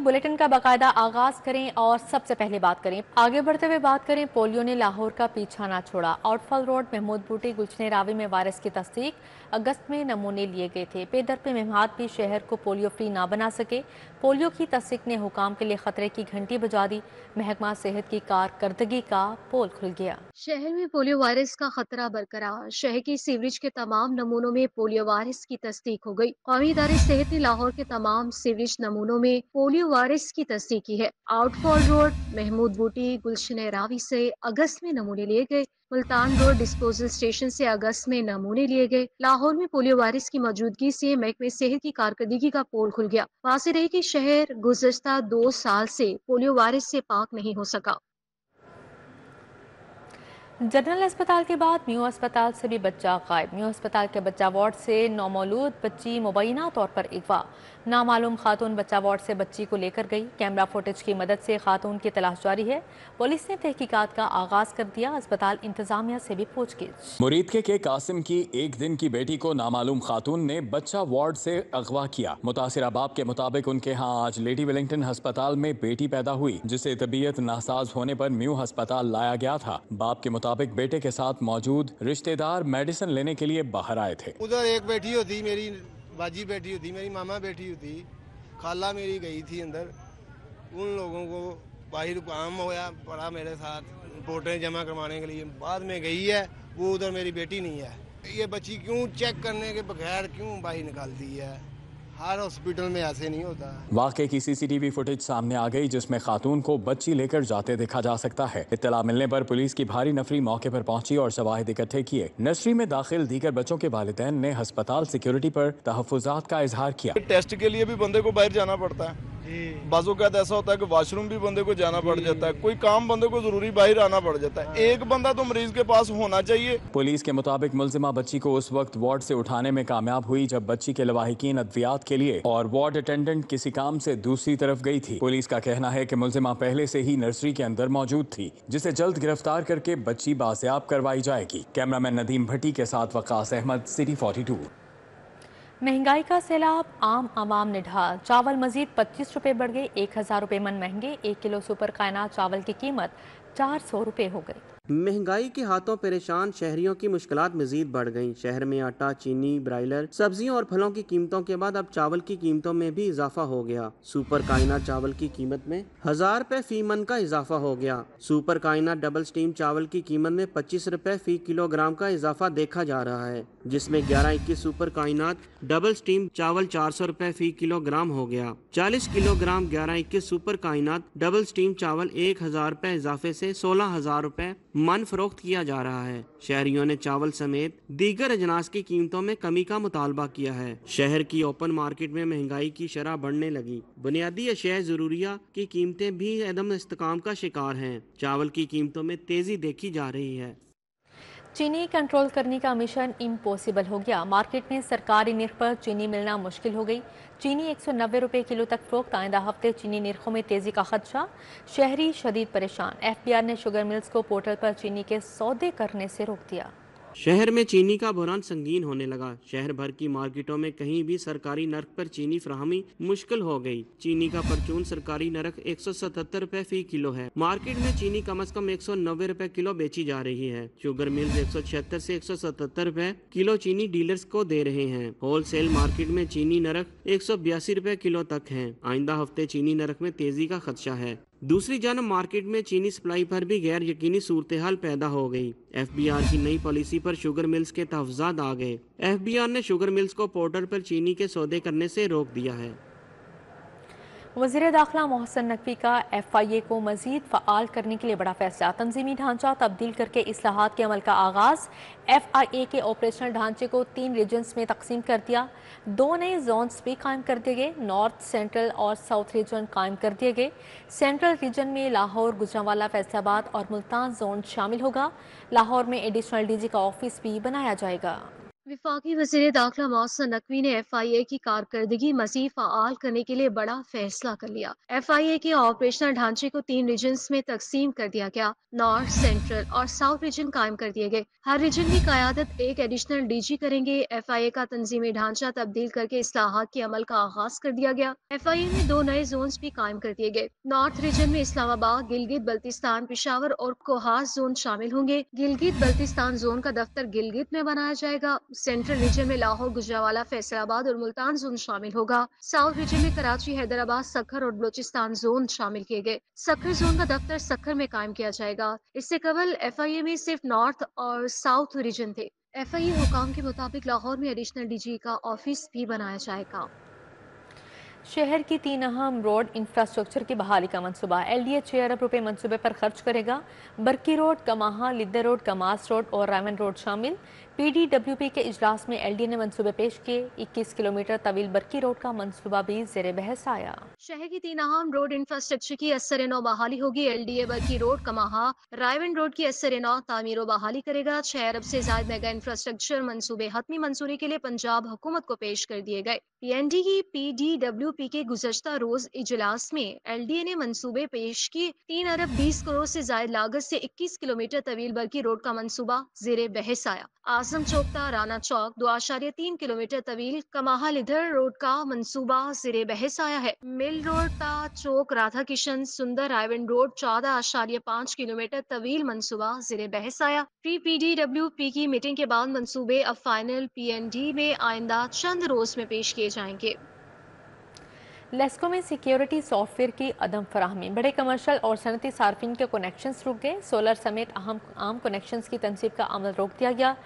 Bulletin का बाकायदा आगाज करें और सबसे पहले बात करें। आगे बढ़ते हुए बात करें, पोलियो ने लाहौर का पीछा ना छोड़ा। आउटफॉल रोड, महमूद बूटी, गुलशन रावी में वायरस की तस्दीक। अगस्त में नमूने लिए गए थे। पेदर पे मेहमात भी शहर को पोलियो फ्री ना बना सके। पोलियो की तस्दीक ने हुकाम के लिए खतरे की घंटी बजा दी। महकमा सेहत की कारकर्दगी का पोल खुल गया। शहर में पोलियो वायरस का खतरा बरकरार। शहर की सीवरेज के तमाम नमूनों में पोलियो वायरस की तस्दीक हो गई। कौमी इदारे सेहत ने लाहौर के तमाम सीवरेज नमूनों में पोलियो वायरस की तस्दीक की है। आउटफॉल रोड, महमूद बूटी, गुलशन रावी से अगस्त में नमूने लिए गए। मुल्तान रोड डिस्पोजल स्टेशन से अगस्त में नमूने लिए गए। लाहौर में पोलियो वायरस की मौजूदगी से महकमे सेहत की कारकर्दगी का पोल खुल गया। वाज़ेह रहे कि शहर गुज़श्ता 2 साल से पोलियो वायरस से पाक नहीं हो सका। जनरल अस्पताल के बाद म्यू अस्पताल से भी बच्चा गायब। म्यू अस्पताल के बच्चा वार्ड से नौमौलूद बच्ची मुबैना तौर पर अगवा। नामालूम खातून बच्चा वार्ड से बच्ची को लेकर गई। कैमरा फुटेज की मदद से खातून की तलाश जारी है। पुलिस ने तहकीकात का आगाज कर दिया। अस्पताल इंतजामिया से भी पूछगिछ। मुरीद के कासिम की 1 दिन की बेटी को नामालूम खातून ने बच्चा वार्ड से अगवा किया। मुतासिरा बाप के मुताबिक उनके यहाँ आज लेडी वेलिंगटन अस्पताल में बेटी पैदा हुई, जिसे तबीयत नासाज होने पर म्यू अस्पताल लाया गया था। बाप के मुताबिक बेटे के साथ मौजूद रिश्तेदार मेडिसिन लेने के लिए बाहर आए थे। उधर एक बेटी होती, मेरी बाजी बेटी होती, मेरी मामा बेटी होती, खाला मेरी गई थी अंदर। उन लोगों को बाहर काम होया पड़ा मेरे साथ रिपोर्टें जमा करवाने के लिए। बाद में गई है वो, उधर मेरी बेटी नहीं है। ये बच्ची क्यों चेक करने के बगैर क्यों बाहर निकालती है? हर हॉस्पिटल में ऐसे नहीं होता। वाकई की सीसीटीवी फुटेज सामने आ गई, जिसमें खातून को बच्ची लेकर जाते देखा जा सकता है। इत्तला मिलने पर पुलिस की भारी नफरी मौके पर पहुंची और शवाहिद इकट्ठे किए। नर्सरी में दाखिल दीगर बच्चों के वालिदैन ने अस्पताल सिक्योरिटी पर तहफ्फुजात का इजहार किया। टेस्ट के लिए भी बंदे को बाहर जाना पड़ता है। बाजू का ऐसा होता है कि वॉशरूम भी बंदे को जाना पड़ जाता है, कोई काम बंदे को जरूरी बाहर आना पड़ जाता है। एक बंदा तो मरीज के पास होना चाहिए। पुलिस के मुताबिक मुलजिमा बच्ची को उस वक्त वार्ड से उठाने में कामयाब हुई जब बच्ची के लवाहिकीन अद्वियात के लिए और वार्ड अटेंडेंट किसी काम से दूसरी तरफ गई थी। पुलिस का कहना है कि मुलजिमा पहले से ही नर्सरी के अंदर मौजूद थी, जिसे जल्द गिरफ्तार करके बच्ची बासियाब करवाई जाएगी। कैमरामैन नदीम भट्टी के साथ वकास अहमद, सिटी 42। महंगाई का सैलाब आम आवाम ने ढा। चावल मजीद 25 रुपए बढ़ गए। 1000 रुपए मन महंगे। 1 किलो सुपर कायनात चावल की कीमत 400 रुपए हो गई। महंगाई के हाथों परेशान शहरियों की मुश्किलात मजीद बढ़ गईं। शहर में आटा, चीनी, ब्रायलर, सब्जियों और फलों की कीमतों के बाद अब चावल की कीमतों में भी इजाफा हो गया। सुपर कायनात चावल की कीमत में 1000 रुपए फी मन का इजाफा हो गया। सुपर कायनात डबल स्टीम चावल की कीमत में 25 रुपए फी किलोग्राम का इजाफा देखा जा रहा है, जिसमें 11-21 सुपर कायनात डबल स्टीम चावल 400 रुपए फी किलोग्राम हो गया। 40 किलोग्राम 11-21 सुपर कायनात डबल स्टीम चावल 1000 रुपए इजाफे से 16,000 रुपए मन फरोख्त किया जा रहा है। शहरियों ने चावल समेत दीगर अजनास की कीमतों में कमी का मुतालबा किया है। शहर की ओपन मार्केट में महंगाई की शरह बढ़ने लगी। बुनियादी अशिया ज़रूरिया की कीमतें भी अदम इस्तेकाम का शिकार हैं। चावल की कीमतों में तेजी देखी जा रही है। चीनी कंट्रोल करने का मिशन इम्पॉसिबल हो गया। मार्केट में सरकारी निर्ख पर चीनी मिलना मुश्किल हो गई। चीनी 190 रुपए किलो तक फरोख्त। आइंदा हफ्ते चीनी निर्खों में तेजी का खदशा। शहरी शदीद परेशान। FBR ने शुगर मिल्स को पोर्टल पर चीनी के सौदे करने से रोक दिया। शहर में चीनी का बहरान संगीन होने लगा। शहर भर की मार्केटों में कहीं भी सरकारी नर्ख पर चीनी फराहमी मुश्किल हो गई। चीनी का परचून सरकारी नर्ख 177 रुपए फी किलो है। मार्केट में चीनी कम से कम 190 रुपए किलो बेची जा रही है। शुगर मिल्स 176 से 177 रुपए किलो चीनी डीलर्स को दे रहे हैं। होलसेल मार्केट में चीनी नर्ख 182 रुपए किलो तक है। आइंदा हफ्ते चीनी नर्ख में तेजी का खदशा है। दूसरी जानब मार्केट में चीनी सप्लाई पर भी गैर यकीनी सूरत हाल पैदा हो गई। FBR की नई पॉलिसी पर शुगर मिल्स के तहफ़्फ़ुज़ात आ गए। FBR ने शुगर मिल्स को पोर्टल पर चीनी के सौदे करने से रोक दिया है। वज़ीर दाखिला मोहसिन नकवी का FIA को मज़ीद फ़आल करने के लिए बड़ा फैसला। तंजीमी ढांचा तब्दील करके इस्लाहात के अमल का आगाज़। FIA के ऑपरेशनल ढांचे को 3 रीजन्स में तकसीम कर दिया। 2 नए जोन्स भी कायम कर दिए गए। नॉर्थ, सेंट्रल और साउथ रीजन कायम कर दिए गए। सेंट्रल रीजन में लाहौर, गुजरांवाला, फैसलाबाद और मुल्तान जोन शामिल होगा। लाहौर में एडिशनल DG का ऑफिस भी बनाया जाएगा। वफाकी वज़ीर दाखिला मोहसिन नकवी ने FIA की कारकर्दगी मज़ीद फ़आल करने के लिए बड़ा फैसला कर लिया। FIA के ऑपरेशनल ढांचे को 3 रीजन्स में तकसीम कर दिया गया। नॉर्थ, सेंट्रल और साउथ रीजन कायम कर दिए गए। हर रीजन की क़यादत एक एडिशनल DG करेंगे। FIA का तंजीमी ढांचा तब्दील करके इस्लाहात के अमल का आगाज कर दिया गया। FIA में 2 नए जोन्स भी कायम कर दिए गए। नॉर्थ रीजन में इस्लामाबाद, गिलगित बल्तिस्तान, पेशावर और कोहास जोन शामिल होंगे। गिलगित बल्तिस्तान जोन का दफ्तर गिलगित में बनाया जाएगा। सेंट्रल रीजन में लाहौर, गुजरांवाला, फैसलाबाद और मुल्तान जोन शामिल होगा। साउथ रीजन में कराची, हैदराबाद, सखर और बलूचिस्तान जोन शामिल किए गए। सखर जोन का दफ्तर सखर में कायम किया जाएगा। इससे कबल FIA में सिर्फ नॉर्थ और साउथ रीजन थे। FIA हुकाम के मुताबिक लाहौर में एडिशनल DG का ऑफिस भी बनाया जाएगा। शहर की 3 अहम रोड इंफ्रास्ट्रक्चर की बहाली का मंसूबा LDA 6 अरब रुपए मंसूबे पर खर्च करेगा। Barki road, Kamaha, Lidder road, Kamas road और रावन रोड शामिल। PDWP के इजलास में LDA ने मंसूबे पेश किए। 21 किलोमीटर तवील बरकी रोड का मंसूबा भी ज़ेरे बहस आया। शहर की 3 अहम रोड इंफ्रास्ट्रक्चर की असर नौ बहाली होगी। LDA बरकी रोड, कमाहा, रायवन रोड की असर नौ तामीर व बहाली करेगा। 6 अरब से ज्यादा मेगा इंफ्रास्ट्रक्चर मंसूबे हतमी मंजूरी के लिए पंजाब हुकूमत को पेश कर दिए गए। PND की PDWP के गुज़श्ता रोज इजलास में LDA ने मंसूबे पेश किए। 3 अरब 20 करोड़ से ज्यादा लागत से 21 किलोमीटर तवील बरकी रोड का मंसूबा जेरे बहस आया। आजम चौक राना चौक 2.3 किलोमीटर तवील कमाहा लिधर रोड का मंसूबा जेरे बहस आया है। मिल रोड ता चौक राधा किशन सुंदर रायवन रोड 14.5 किलोमीटर तवील मंसूबा जेरे बहस आया। प्री PDWP की मीटिंग के बाद मंसूबे अब फाइनल PND में आइंदा चंद रोज में पेश किए जाएंगे। लेस्को में सिक्योरिटी सॉफ्टवेयर की अदम फराहमी, बड़े कमर्शियल और सनती सार्फिन के कनेक्शंस रुक गए। सोलर समेत आम कनेक्शंस की तनसीब का अमल रोक दिया गया।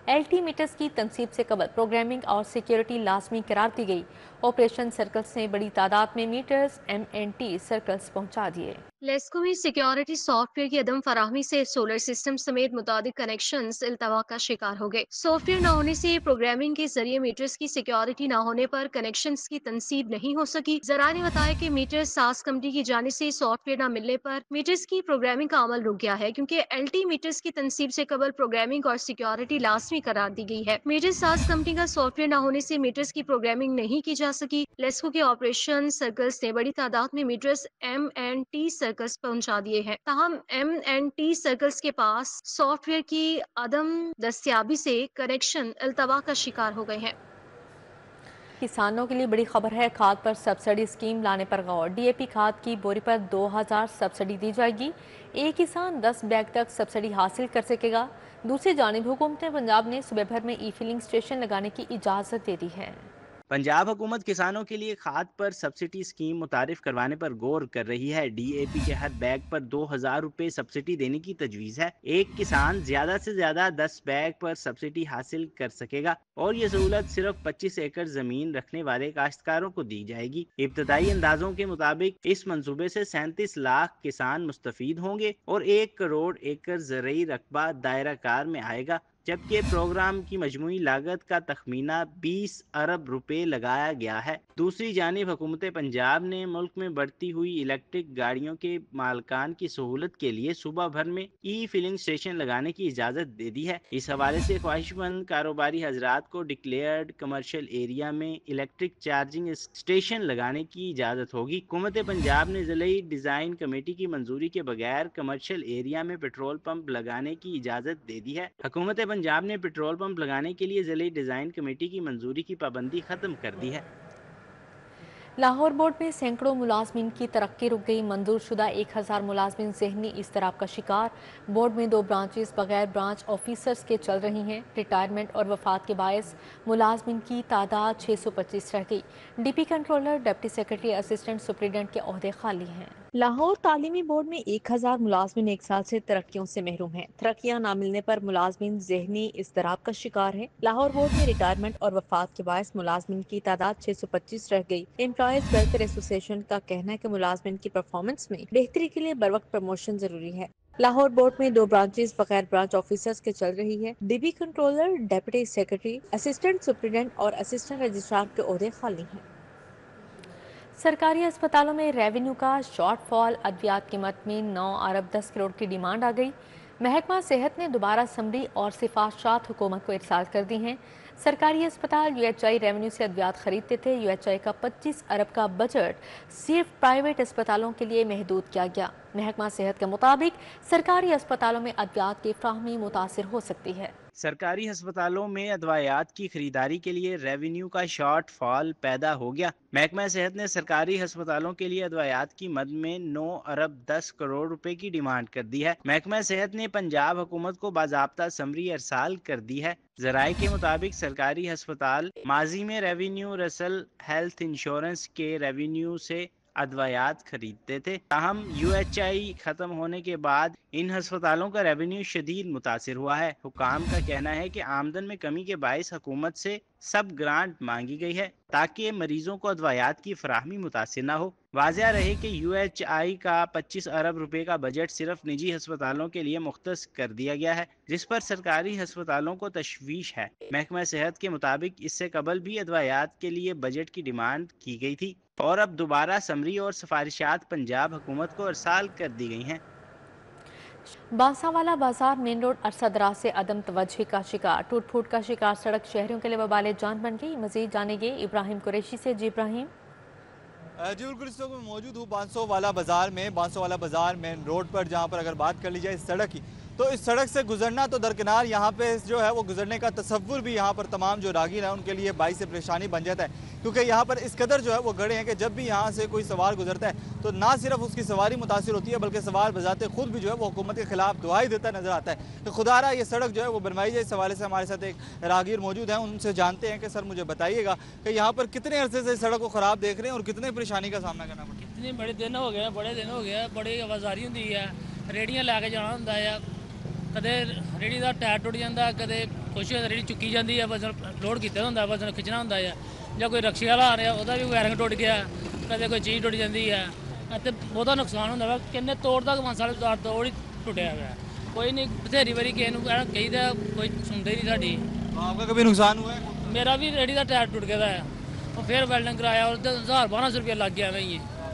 LT मीटर्स की तनसीब से कबल प्रोग्रामिंग और सिक्योरिटी लाजमी करार दी गई। ऑपरेशन सर्कल्स ने बड़ी तादाद में मीटर्स MNT सर्कल्स पहुंचा दिए। लेस्को में सिक्योरिटी सॉफ्टवेयर की अदम फराहमी से सोलर सिस्टम समेत मुताबिक कनेक्शन इल्तवा का शिकार हो गए। सॉफ्टवेयर न होने से प्रोग्रामिंग के जरिए मीटर्स की सिक्योरिटी न होने पर कनेक्शन की तनसीब नहीं हो सकी। जरा ने बताया कि मीटर सास कंपनी की जाने से सॉफ्टवेयर न मिलने पर मीटर्स की प्रोग्रामिंग का अमल रुक गया है, क्योंकि LT मीटर्स की तनसीब से कबल प्रोग्रामिंग और सिक्योरिटी लाजमी करार दी गई है। मीटर सास कंपनी का सॉफ्टवेयर न होने से मीटर्स की प्रोग्रामिंग नहीं की जा सकी। लेस्को के ऑपरेशन सर्कल्स ने बड़ी तादाद में मीटर्स MNT सर्कल्स पहुंचा दिए हैं। ताहम MNT सर्कल्स के पास सॉफ्टवेयर की अदम दस्तयाबी से कनेक्शन इल्तवा का शिकार हो गए हैं। किसानों के लिए बड़ी खबर है, खाद पर सब्सिडी स्कीम लाने पर गौर। DAP खाद की बोरी पर 2000 सब्सिडी दी जाएगी। एक किसान 10 बैग तक सब्सिडी हासिल कर सकेगा। दूसरी जानिब हुकूमत पंजाब ने सूबे भर में E-फिलिंग स्टेशन लगाने की इजाज़त दे दी है। पंजाब हुकूमत किसानों के लिए खाद पर सब्सिडी स्कीम मुतारिफ करवाने पर गौर कर रही है। DAP के हर बैग पर 2000 रुपए सब्सिडी देने की तजवीज़ है। एक किसान ज्यादा से ज्यादा 10 बैग पर सब्सिडी हासिल कर सकेगा और ये सहूलत सिर्फ 25 एकड़ जमीन रखने वाले काश्तकारों को दी जाएगी। इब्तदाई अंदाजों के मुताबिक इस मंसूबे से 37 लाख किसान मुस्तफीद होंगे और 1 करोड़ एकड़ ज़रई रकबा दायरा कार में आएगा, जबकि प्रोग्राम की मजमूई लागत का तखमीना 20 अरब रुपए लगाया गया है। दूसरी जानिब हुकूमत पंजाब ने मुल्क में बढ़ती हुई इलेक्ट्रिक गाड़ियों के मालकान की सहूलत के लिए सूबा भर में E-फिलिंग स्टेशन लगाने की इजाज़त दे दी है। इस हवाले से ख्वाहिशमंद कारोबारी हजरात को डिक्लेयर्ड कमर्शियल एरिया में इलेक्ट्रिक चार्जिंग स्टेशन लगाने की इजाज़त होगी। हुकूमत पंजाब ने ज़िले डिज़ाइन कमेटी की मंजूरी के बगैर कमर्शियल एरिया में पेट्रोल पंप लगाने की इजाज़त दे दी है। हुकूमत पंजाब ने पेट्रोल पंप लगाने के लिए ज़िले डिज़ाइन कमेटी की मंजूरी की पाबंदी खत्म कर दी है। लाहौर बोर्ड में सैकड़ों मुलाजमीन की तरक्की रुक गई। मंजूर शुदा 1000 मुलाजमीन ज़हनी इज़्तिराब का शिकार। बोर्ड में 2 ब्रांचेस बगैर ब्रांच ऑफिसर्स के चल रही हैं। रिटायरमेंट और वफात के बायस मुलाजमीन की तादाद 625 रह गई। DP controller, deputy secretary, assistant superintendent के ओहदे खाली हैं। लाहौर तालीमी बोर्ड में 1000 मुलाजमीन एक साल से तरक्कियों से महरूम हैं। तरक्कियां ना मिलने पर मुलाजमीन ज़हनी इज़्तिराब का शिकार हैं। लाहौर बोर्ड में रिटायरमेंट और वफात के बायस मुलाजमीन की तादाद 625 रह गई। एम्प्लॉयज वेलफेयर एसोसिएशन का कहना है कि मुलाजमीन की परफॉर्मेंस में बेहतरी के लिए बर वक्त प्रमोशन जरूरी है। लाहौर बोर्ड में 2 ब्रांचेस बगैर ब्रांच ऑफिसर्स के चल रही है। DP controller, deputy secretary, assistant superintendent और असिस्टेंट रजिस्ट्रार के ओहदे खाली हैं। सरकारी अस्पतालों में रेवेन्यू का शॉर्टफॉल, अद्वियात कीमत में 9 अरब 10 करोड़ की डिमांड आ गई। महकमा सेहत ने दोबारा समरी और सिफारशात हुकूमत को इरसाल कर दी हैं। सरकारी अस्पताल UHI रेवेन्यू से अद्वियात खरीदते थे। UHI का 25 अरब का बजट सिर्फ प्राइवेट अस्पतालों के लिए महदूद किया गया। महकमा सेहत के मुताबिक सरकारी अस्पतालों में अद्वियात की फ्राहमी मुतासिर हो सकती है। सरकारी अस्पतालों में अदवायात की खरीदारी के लिए रेवेन्यू का शॉर्ट फॉल पैदा हो गया। महकमा सेहत ने सरकारी अस्पतालों के लिए अदवायात की मद में 9 अरब 10 करोड़ रुपए की डिमांड कर दी है। महकमा सेहत ने पंजाब हुकूमत को बाज़ाब्ता समरी अरसाल कर दी है। जराये के मुताबिक सरकारी अस्पताल माजी में रेवेन्यू रसल हेल्थ इंश्योरेंस के रेवेन्यू से अदवायात खरीदते थे। ताहम UHI खत्म होने के बाद इन अस्पतालों का रेवेन्यू शदीद मुतासिर हुआ है। हुकाम का कहना है कि आमदन में कमी के बायस हुकूमत से सब ग्रांट मांगी गई है ताकि मरीजों को अदवायात की फराहमी मुतासिर न हो। वाज़ेह रहे कि UHI का 25 अरब रुपए का बजट सिर्फ निजी अस्पतालों के लिए मुख्तस कर दिया गया है, जिस पर सरकारी अस्पतालों को तशवीश है। महकमा सेहत के मुताबिक इससे कबल भी अदवायात के लिए बजट की डिमांड की गई थी और अब दोबारा समरी और सिफारिशात पंजाब हुकूमत को अरसाल कर दी गई हैं। बांसावाला बाजार मेन रोड अरसा दराज से अदम तवज्जो का शिकार, टूट फूट का शिकार सड़क शहरियों के लिए वबाले जान बन गई। मजीद जानेंगे इब्राहिम कुरैशी से। जी इब्राहिम। जी बिल्कुल, इस वक्त मैं मौजूद हूँ बांसोवाला बाजार में। बांसोवाला बाजार मेन रोड पर, जहाँ पर अगर बात कर ली जाए इस सड़क की, तो इस सड़क से गुजरना तो दरकिनार, यहाँ पे जो है वो गुजरने का तसव्वुर भी यहाँ पर तमाम जो राहगीर हैं उनके लिए बाइस परेशानी बन जाता है, क्योंकि यहाँ पर इस कदर जो है वो गड़े हैं कि जब भी यहाँ से कोई सवार गुजरता है तो ना सिर्फ उसकी सवारी मुतासिर होती है बल्कि सवार बजाते खुद भी जो है वो हुकूमत के खिलाफ दुआई देता नजर आता है। तो खुदारा ये सड़क जो है वो बनवाई जाए। इस हवाले से हमारे साथ एक राहगीर मौजूद हैं, उनसे जानते हैं कि सर मुझे बताइएगा कि यहाँ पर कितने अरसे से सड़क को ख़राब देख रहे हैं और कितने परेशानी का सामना करना पड़ता है? कितने बड़े दिन हो गए, बड़ी आवाजारी होंदी है, रेहड़ियां लैके जाना होंदा है, कदे रेहड़ी का टायर टुट जाता, कदे कुछ रेहड़ी चुकी जाती है, वजन लोड किया होंदा, वजन खिंचना होंदा है, या कोई रक्शे वाला आ रहा वह भी वायरिंग टुट गया, कदे कोई चीज़ टुट जाती है, तो बहुत नुकसान होंदा वा। किन्ने तोड़ तक मासा तोड़ ही टुटिया हुआ, कोई नहीं बथेरी बारी किसी कही तो कोई सुनते ही नहीं साड़ी। आपका कभी नुकसान हुआ है? मेरा भी रेहड़ी का टायर टुट गया है और फिर वेल्डिंग कराया और 1000-1200 रुपया लग गया।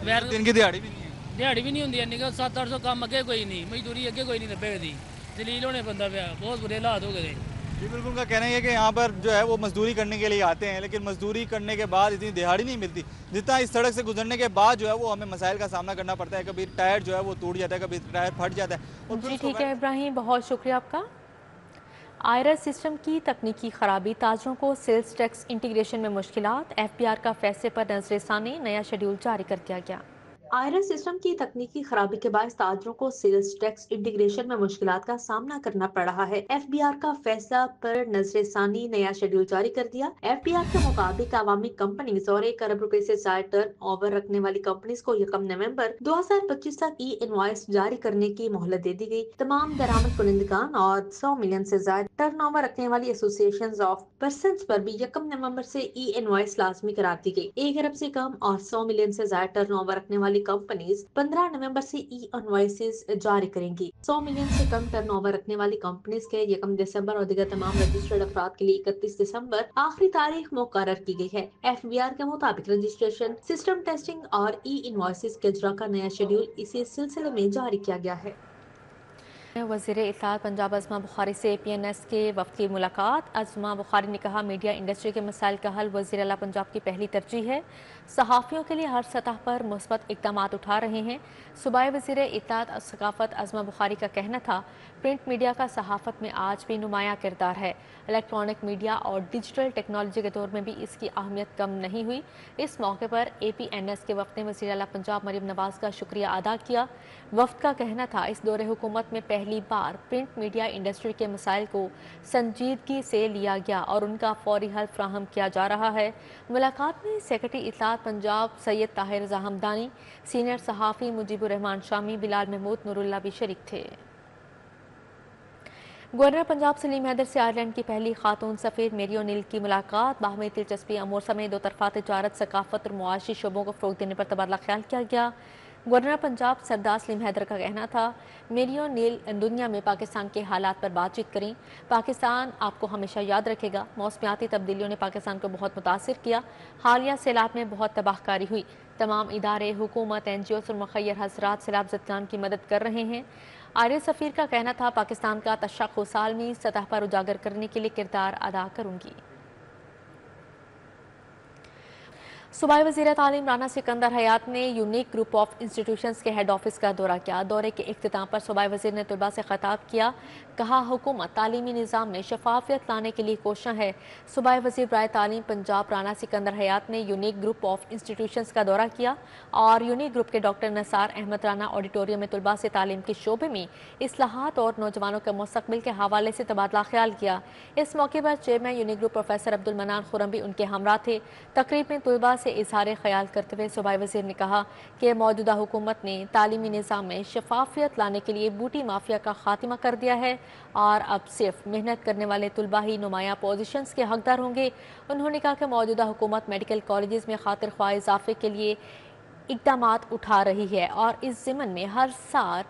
मैं दिन की दिहाड़ी भी नहीं है? दिहाड़ी भी नहीं होंगी इन्नी, 700-800 काम अगे कोई नहीं, मजदूरी अगे कोई नहीं लभे दी, जलील होने बंदा पे, बहुत बुरे हालात हो गए। जी बिल्कुल, उनका कहना है कि यहाँ पर जो है वो मजदूरी करने के लिए आते हैं, लेकिन मजदूरी करने के बाद इतनी दिहाड़ी नहीं मिलती जितना इस सड़क से गुजरने के बाद जो है वो हमें मसाइल का सामना करना पड़ता है। कभी टायर जो है वो टूट जाता है, कभी टायर फट जाता है। और जी ठीक है इब्राहिम, बहुत शुक्रिया आपका। आयरस सिस्टम की तकनीकी खराबी, ताजरों को सेल्स टैक्स इंटीग्रेशन में मुश्किलात, FBR का फैसले पर नजरसानी, नया शेड्यूल जारी कर दिया गया। आयरस सिस्टम की तकनीकी खराबी के बाद ताजरों को सेल्स टैक्स इंटीग्रेशन में मुश्किलात का सामना करना पड़ रहा है। FBR का फैसला पर नजरसानी, नया शेड्यूल जारी कर दिया। FBR के मुताबिक अवामी कंपनीज और 1 अरब रुपए से ज्यादा टर्न ओवर रखने वाली कंपनीज को 1 नवंबर 2025 तक इनवॉइस जारी करने की मोहलत दे दी गई। तमाम दरामद कुनिंदगान और 100 मिलियन से ज्यादा टर्न ओवर रखने वाली एसोसिएशन ऑफ पर्सन पर भी 1 नवंबर से इनवॉइस लाजमी करार दी गई। 1 अरब से कम और 100 मिलियन से ज्यादा टर्न ओवर रखने वाली कंपनीज 15 नवंबर से इनवॉइसेस जारी करेंगी। 100 मिलियन से कम टर्नओवर रखने वाली कंपनीज के 1 दिसंबर और दीगर तमाम रजिस्टर्ड अफराद के लिए 31 दिसंबर आखिरी तारीख मुकर्रर की गई है। FBR के मुताबिक रजिस्ट्रेशन, सिस्टम टेस्टिंग और इनवॉइसेस के इजरा का नया शेड्यूल इसी सिलसिले में जारी किया गया है। वज़ीर इत्तलात पंजाब अज़मा बुखारी से APNS के वफ़द की मुलाकात। अज़मा बुखारी ने कहा मीडिया इंडस्ट्री के मसाइल का हल वज़ीर आला पंजाब की पहली तरजीह है। सहाफ़ियों के लिए हर सतह पर मुस्बत इक़दाम उठा रहे हैं। सूबाई वज़ीर इत्तलात और सकाफ़त अज़मा बुखारी का कहना था प्रिंट मीडिया का सहाफ़त में आज भी नुमाया किरदार है। इलेक्ट्रॉनिक मीडिया और डिजिटल टेक्नोलॉजी के दौर में भी इसकी अहमियत कम नहीं हुई। इस मौके पर APNS के वफ़द ने वज़ीर आला पंजाब मरीम नवाज़ का शुक्रिया अदा किया। वफ़द का कहना था इस दौरे हुकूमत में पहली बार प्रिंट मीडिया इंडस्ट्री के मसाइल को संजीदगी से लिया गया और उनका फौरी हल फ्राहम किया जा रहा है। मुलाकात में सेक्रेटरी इत्तलात पंजाब सैयद ताहिर रज़ा हमदानी, सीनियर सहाफ़ी मुजीबुर रहमान शामी, बिलाल महमूद नूरुल्लाह भी शरीक थे। गवर्नर पंजाब सलीम हैदर से आयरलैंड की पहली खातून सफ़ीर मेरी ओ'नील की मुलाकात। बाहमी दिलचस्पी अमूर समेत दो तरफा तजारत, सकाफत और मुआशी शोबों को फ़रोग़ देने पर तबादला ख्याल किया गया। गवर्नर पंजाब सरदार सलीम हैदर का कहना था मेरी ओ'नील दुनिया में पाकिस्तान के हालात पर बातचीत करें। पाकिस्तान आपको हमेशा याद रखेगा। मौसमियाती तब्दीलियों ने पाकिस्तान को बहुत मुतासिर किया। हालिया सैलाब में बहुत तबाहकारी हुई। तमाम इदारे, हुकूमत, NGOs और मुखय्यर हज़रात सैलाब ज़दगान की मदद कर रहे हैं। आर्य सफ़ीर का कहना था पाकिस्तान का तशक्कुस आलमी सतह पर उजागर करने के लिए किरदार अदा करूँगी। सूबाई वज़ीर तालीम राना सिकंदर हयात ने यूनिक ग्रुप ऑफ इंस्टीट्यूशंस के हेड ऑफिस का दौरा किया। दौरे के इख्तिताम पर सूबाई वज़ीर ने तलबा से खिताब किया। कहा, हुकूमत तालीमी निज़ाम में शफाफियत लाने के लिए कोशिश है। सूबाई वज़ीर बराए तालीम पंजाब राना सिकंदर हयात ने यूनिक ग्रुप ऑफ इंस्टीट्यूशंस का दौरा किया और यूनिक ग्रुप के डॉक्टर नसार अहमद राना ऑडिटोरियम में तलबा से तालीम के शोबे में इस्लाहात और नौजवानों के मुस्तकबिल के हवाले से तबादला ख्याल किया। इस मौके पर chairman unique group professor Abdul मनान खुरम भी उनके हमरा थे। तकरीब में तलबा से इजहार ख्याल करते हुए सूबाई वज़ीर ने कहा कि मौजूदा हुकूमत ने तालीमी निज़ाम में शफाफियत लाने के लिए बूटी माफिया का खात्मा कर दिया है और अब सिर्फ मेहनत करने वाले तलबा ही नुमाया पोजीशंस के हकदार होंगे। उन्होंने कहा कि मौजूदा हुकूमत मेडिकल कॉलेजेस में खातिर ख्वाह इजाफे के लिए इक़दामात उठा रही है और इस ज़िमन में हर साल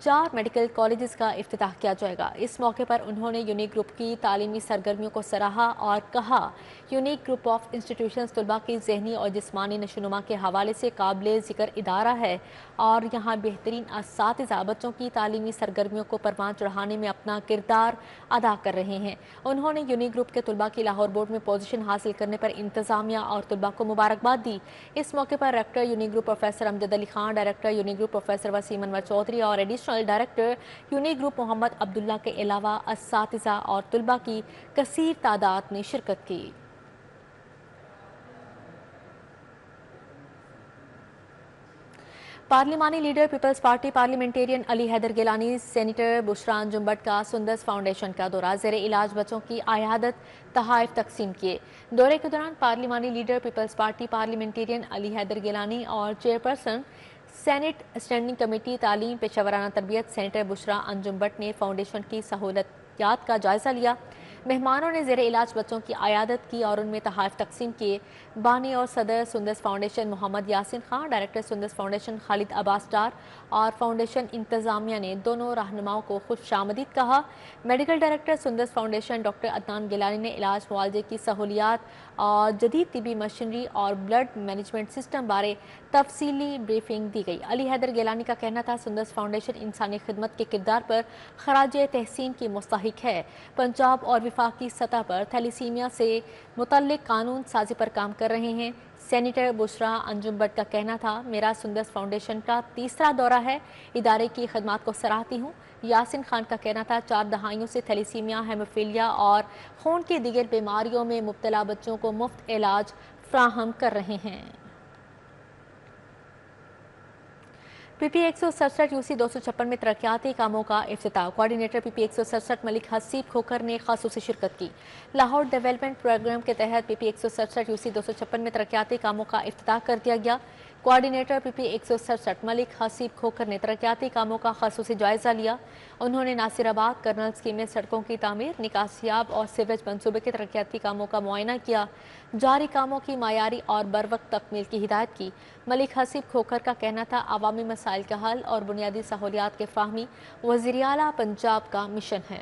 4 मेडिकल कॉलेजेस का इफ्तिताह किया जाएगा। इस मौके पर उन्होंने यूनिक ग्रुप की तालीमी सरगर्मियों को सराहा और कहा, यूनिक ग्रुप ऑफ इंस्टीट्यूशंस तलबा की ज़हनी और जिस्मानी नशोनुमा के हवाले से काबिल ज़िक्र इदारा है और यहाँ बेहतरीन असातिज़ा बच्चों की तालीमी सरगर्मियों को परवान चढ़ाने में अपना किरदार अदा कर रहे हैं। उन्होंने यूनिक ग्रुप के तलबा की लाहौर बोर्ड में पोजीशन हासिल करने पर इंतज़ामिया और तलबा को मुबारकबाद दी। इस मौके पर director unique group professor Amjad Ali Khan, director unique group professor Waseem Anwar Chaudhry और additional director unique group Mohammad Abdullah के अलावा असातिज़ा और तलबा की कसीर तादाद ने शिरकत की। पार्लिमानी leader peoples party parliamentarian Ali Haider Gilani, senator Bushra Anjum Bhatt का सुंदस फाउंडेशन का दौरा, ज़ेरे इलाज बच्चों की आयादत तहाइफ तकसीम किए। दौरे के दौरान पार्लिमानी leader peoples party parliamentarian Ali Haider Gilani और चेयरपर्सन सेनेट स्टैंडिंग कमेटी तालीम पेशावराना तरबियत सेनेटर बुशरा अंजुम भट्ट ने फाउंडेशन की सहूलतियात का जायजा लिया। मेहमानों ने ज़ेरे इलाज बच्चों की आयादत की और उनमें तहाइफ तकसीम किए। बानी और सदर Sundas foundation Mohammad Yasin Khan, director Sundas foundation Khalid Abbas Dar और फाउंडेशन इंतज़ामिया ने दोनों रहनुमाओं को खुशामदीद कहा। Medical director Sundas foundation doctor Adnan Gilani ने इलाज मुआवजे की सहूलियात और जदीद तिबी मशीनरी और ब्लड मैनेजमेंट सिस्टम बारे तफसीली ब्रीफिंग दी गई। अली हैदर गिलानी का कहना था, सुंदस फाउंडेशन इंसानी खिदमत के किरदार पर खराज तहसीन की मुस्तहिक है। पंजाब और वफाकी सतह पर थैलीसीमिया से मुतल्लिक कानून साजी पर काम कर रहे हैं। सेनेटर बुशरा अंजुम भट्ट का कहना था, मेरा सुंदस फाउंडेशन का 3रा दौरा है, इदारे की खदमात को सराहती हूँ। यासिन खान का कहना था, 4 दहाइयों से थैलीसीमिया, हेमोफीलिया और खून की दीगर बीमारियों में मुब्तला बच्चों को मुफ्त इलाज फ्राहम कर रहे हैं। पीपी 167 यूसी 256 में तरक्याती कामों का इफ्तिताह, कोऑर्डिनेटर पीपी 167 मलिक हसीब खोखर ने खासूसी शिरकत की। लाहौर डेवलपमेंट प्रोग्राम के तहत पीपी 167 यूसी 256 में तरक्याती कामों का इफ्तिताह कर दिया गया। कोऑर्डिनेटर पीपी 167 मलिक हसीब खोखर ने तरक्याती कामों का खासूसी जायजा लिया। उन्होंने नासिराबाद कर्नल स्कीम में सड़कों की तामीर, निकासियाब और सीवरेज मनसूबे के तरक्याती कामों का मुआयना किया। जारी कामों की मायारी और बरवक्त तकमील की हिदायत की। मलिक हसीब खोखर का कहना था, अवामी मसाइल का हल और बुनियादी सहूलियात के फाहमी वज़ीर आला पंजाब का मिशन है।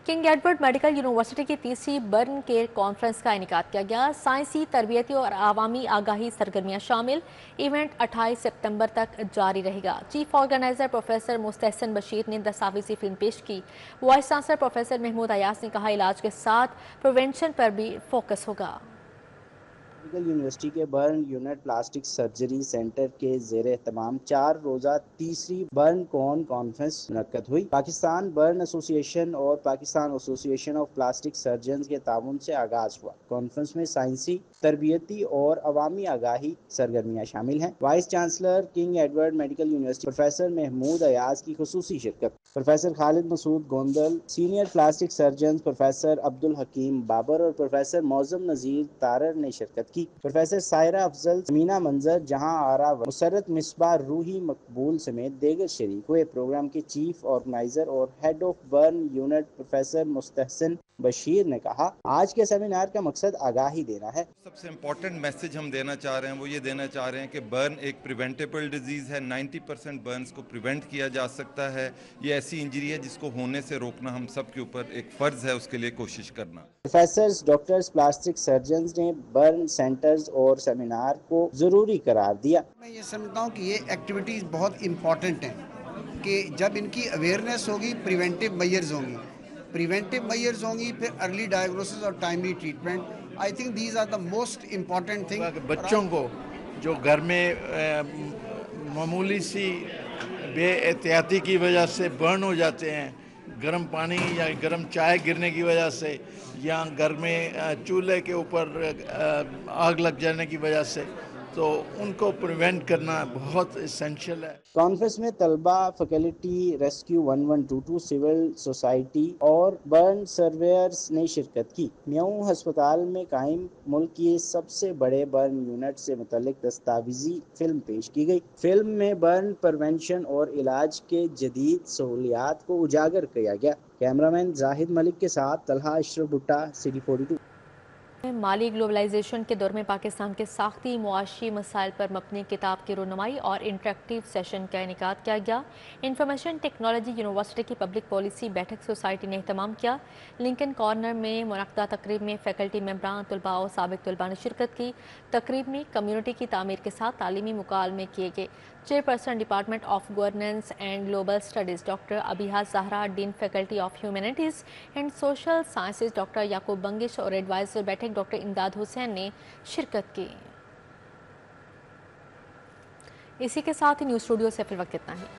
किंग एडवर्ड मेडिकल यूनिवर्सिटी की 3री बर्न केयर कॉन्फ्रेंस का इनेकाद किया गया। साइंसी, तरबियती और आवामी आगाही सरगर्मियां शामिल। इवेंट 28 सितंबर तक जारी रहेगा। Chief organizer professor Mustahsan Bashir ने दस्तावेजी फिल्म पेश की। Vice chancellor professor Mahmood Ayaz ने कहा, इलाज के साथ प्रिवेंशन पर भी फोकस होगा। मेडिकल यूनिवर्सिटी के burn unit plastic surgery centre के ज़ेर एहतमाम 4 रोज़ा 3री बर्न कॉन कॉन्फ्रेंस मुनक्कद हुई। पाकिस्तान बर्न एसोसिएशन और Pakistan association of plastic surgeon के ताउन से आगाज हुआ। कॉन्फ्रेंस में साइंसी, तरबियती और अवामी आगाही सरगर्मियाँ शामिल हैं। Vice chancellor king Edward medical university professor Mahmood Ayaz की खुसूसी शिरकत। Professor Khalid Masood Gondal, senior plastic surgeon professor Abdul Hakeem Babar और प्रोफेसर मौजम नज़ीर तारर ने शिरकत की। प्रोफेसर सायरा अफजल, मीना मंजर, जहां आरा, मुसरत मिसबा, रूही मकबूल समेत दीगर शरीक हुए। प्रोग्राम के चीफ ऑर्गेनाइजर और head of burn unit professor Mustahsan Bashir ने कहा, आज के सेमिनार का मकसद आगाही देना है। सबसे इम्पोर्टेंट मैसेज हम देना चाह रहे हैं वो ये देना चाह रहे हैं कि बर्न एक प्रिवेंटेबल डिजीज़ है। 90% बर्न्स को प्रिवेंट किया जा सकता है। ये ऐसी इंजरी है जिसको होने से रोकना हम सब के ऊपर एक फ़र्ज़ है, उसके लिए कोशिश करना। प्रोफेसर्स, डॉक्टर्स, प्लास्टिक सर्जन्स ने बर्न सेंटर्स और सेमिनार को ज़रूरी करार दिया। मैं ये समझता हूँ कि ये एक्टिविटीज़ बहुत इम्पॉर्टेंट हैं कि जब इनकी अवेयरनेस होगी, प्रिवेंटिव मेजर्स होंगी, प्रिवेंटिव मेजर्स होंगी, फिर अर्ली डायग्नोसिस और timely treatment. I think these are the most important thing. बच्चों को जो घर में मामूली सी बेएहतियाती की वजह से बर्न हो जाते हैं, गर्म पानी या गर्म चाय गिरने की वजह से, या घर में चूल्हे के ऊपर आग लग जाने की वजह से, तो उनको प्रिवेंट करना बहुत इसेंशियल है. कॉन्फ्रेंस में तलबा, फैकल्टी, रेस्क्यू 1122, सिविल सोसाइटी और बर्न सर्वेयर्स ने शिरकत की. म्याऊं हस्पताल में कायम मुल्क के सबसे बड़े बर्न यूनिट से मुतल्लिक दस्तावेजी फिल्म पेश की गई. फिल्म में बर्न प्रिवेंशन और इलाज के जदीद सहूलियात को उजागर किया गया. कैमरामैन जाहिद मलिक के साथ तलहा अशरफ भुट्टा, सिटी 42. माली ग्लोबलाइजेशन के दौर में पाकिस्तान के साख्ती मुआशी मसाइल पर मबनी किताब की रोनुमाई और इंटरेक्टिव सेशन का इनेकाद किया गया. इंफॉर्मेशन टेक्नोलॉजी यूनिवर्सिटी की पब्लिक पॉलिसी बैठक सोसाइटी ने एहतमाम किया. लिंकन कॉर्नर में मुनक्दा तकरीब में फैकल्टी मेंबरान, तलबा और साबिक तलबा ने शिरकत की. तकरीब में कम्यूनिटी की तामीर के साथ तालीमी मुकालमे किए गए. Chairperson department of governance and global studies doctor Abiha Zahra, dean faculty of humanities and social sciences doctor Yaqoob Bangash और एडवाइज़र बैठक डॉक्टर इमदाद हुसैन ने शिरकत की. इसी के साथ ही न्यूज़ स्टूडियो से फिर वक्त इतना ही.